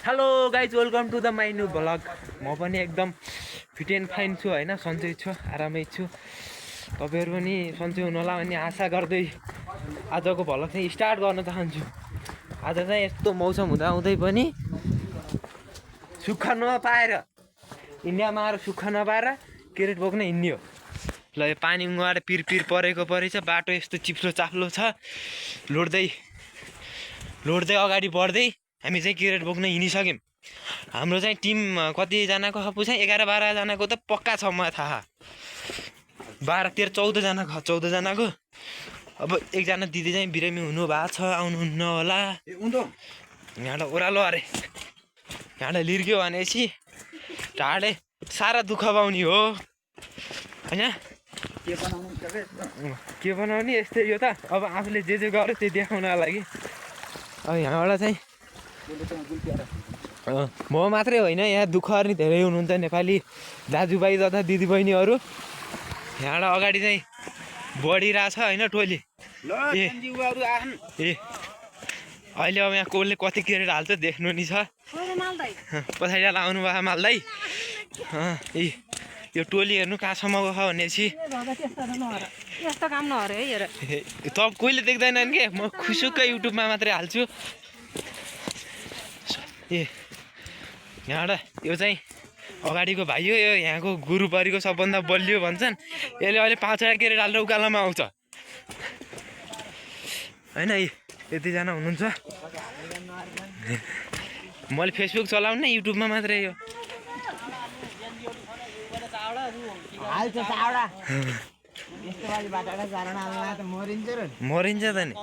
Hello guys welcome to the my new vlog. म पनि एकदम फिट एन्ड फाइन छु होइन, सन्चै छु, आरामै छु। तपाईँहरू पनि सन्चै हुनुहोला भन्ने आशा गर्दै आजको भ्लग चाहिँ स्टार्ट गर्न चाहन्छु। आज चाहिँ यस्तो मौसम हुँदाहुँदै पनि सुक्खा नपाएर इन्डियामा आएर सुक्खा नपाएर क्यारेट बोक्न हिँड्ने हो। ल यो पानी उहाँएर पिर परेको परेछ, बाटो यस्तो चिप्लो चाप्लो छ। लोड्दै अगाडि बढ्दै हामी चाहिँ क्यारेट बोक्न हिँडिसक्यौँ। हाम्रो चाहिँ टिम कतिजनाको छ पुछा 11-12जनाको त पक्का छ, मलाई थाहा। 12-13-14जनाको। अब एकजना दिदी चाहिँ बिरामी हुनुभएको छ, आउनुहुन्न होला। यहाँबाट ओह्रालो अरे यहाँबाट लिर्क्यो भनेपछि ढाडे सारा दुःख पाउने हो होइन। के बनाउने यस्तै यो त। अब आफूले जे गर्यो त्यो देखाउनको लागि। अब यहाँबाट चाहिँ म मात्रै होइन, यहाँ दुःख गर्ने धेरै हुनुहुन्छ नेपाली दाजुभाइ तथा दिदीबहिनीहरू। यहाँबाट अगाडि चाहिँ बढिरहेछ होइन टोली। ए अहिले अब यहाँ कसले कति क्यारेट हाल्छ देख्नु नि छ। पछाडि आउनु भयो माल्दै। ए यो टोली हेर्नु कहाँसम्मको छ भनेपछि यस्तो काम नहरे है। त कोहीले देख्दैनन् के, म खुसुक्क युट्युबमा मात्रै हाल्छु। ए यहाँबाट यो चाहिँ अगाडिको भाइ हो, यो यहाँको गुरु परेको सबभन्दा बलियो भन्छन्। यसले अहिले 5वटा क्यारेट हालेर उकालोमा आउँछ होइन। यतिजना हुनुहुन्छ। मैले फेसबुक चलाउनु युट्युबमा मात्रै यो मरिन्छ त नि।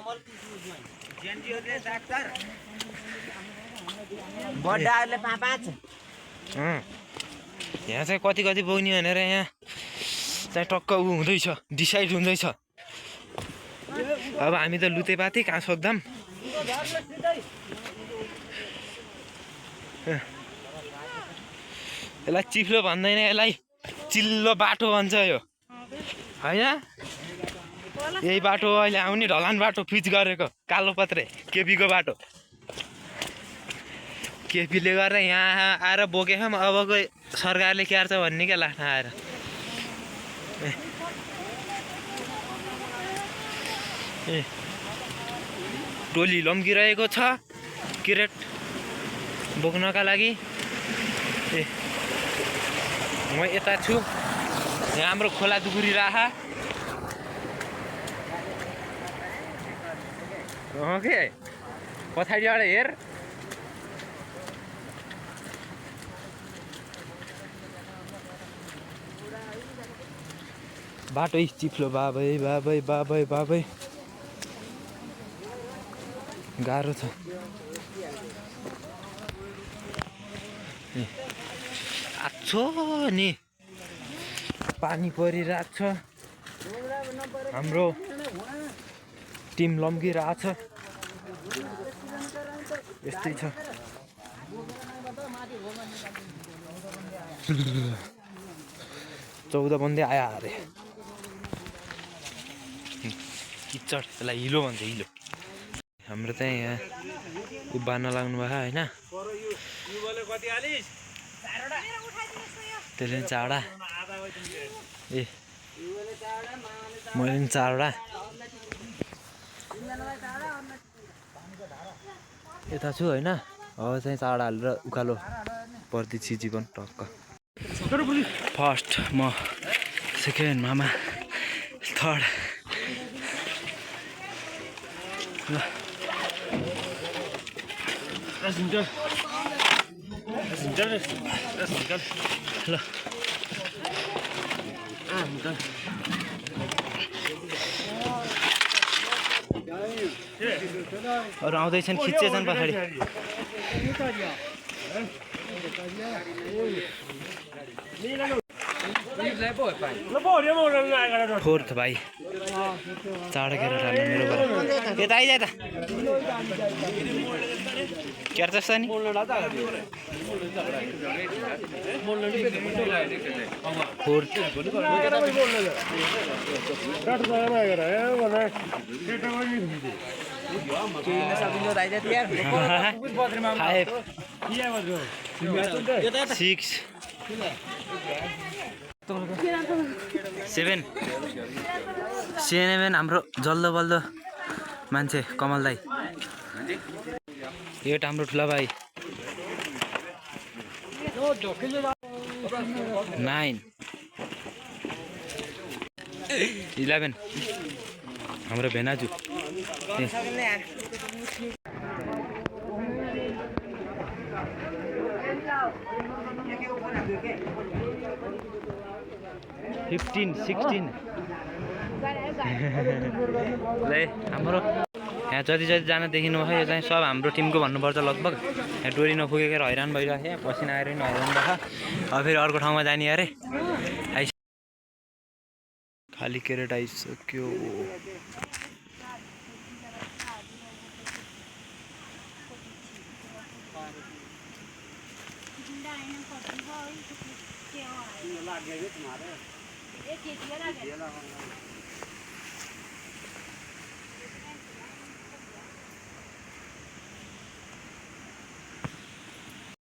यहाँ चाहिँ कति बोक्ने भनेर यहाँ चाहिँ टक्क हुँदैछ, डिसाइड हुँदैछ। अब हामी त लुतेपाती कहाँ सक्दाम। यसलाई चिप्लो भन्दैन, यसलाई चिल्लो बाटो भन्छ यो होइन। यही बाटो अहिले आउने ढलान बाटो पिच गरेको कालो पत्रे केपीको बाटो। केपीले गरेर यहाँ आएर बोकेको अबको सरकारले क्यार्छ भन्ने क्या लाग्छ आएर। ए टोली लम्किरहेको छ क्यारेट बोक्नका लागि। ए म यता छु, यहाँ हाम्रो खोला दुगुरी राखा के पछाडिबाट हेर। बाटो चिप्लो बाबै गाह्रो छ। आच्छो नि पानी परिरहेको छ, हाम्रो टिम लम्किरहेछ। यस्तै छ। 14 बन्दै आयो अरे। किचड त्यसलाई हिलो भन्छ, हिलो। हाम्रो चाहिँ यहाँ उभिन लाग्नु भयो होइन। त्यसले पनि 4वटा। ए मैले पनि 4वटा। यता छु होइन। अब चाहिँ 4वटा हालेर उकालो पर्दैछ जीवन टक्क। फर्स्ट म, सेकेन्ड मामा, थर्ड। ल अरू आउँदैछन्, खिच्चेछन् पछाडि। फोर्थ भाइ 4वटा क्यारेट हाल्नु मेरो घर। यता आइज त क्यार्छ नि। Fourth Five. 6 7 7 हाम्रो जल्दो बल्दो मान्छे कमल दाई 8 हाम्रो ठुला भाइ 9 11 हाम्रो भेनाजु 15 16 ले हाम्रो यहाँ जति जान देखिनु भयो यो चाहिँ सब हाम्रो टिमको भन्नुपर्छ लगभग यहाँ डोरी नपुगेर हैरान भइरहेको यहाँ पसिना आएर नि हैरान भयो अब फेरि अर्को ठाउँमा जाने अरे खाली क्यारेट आइसक्यो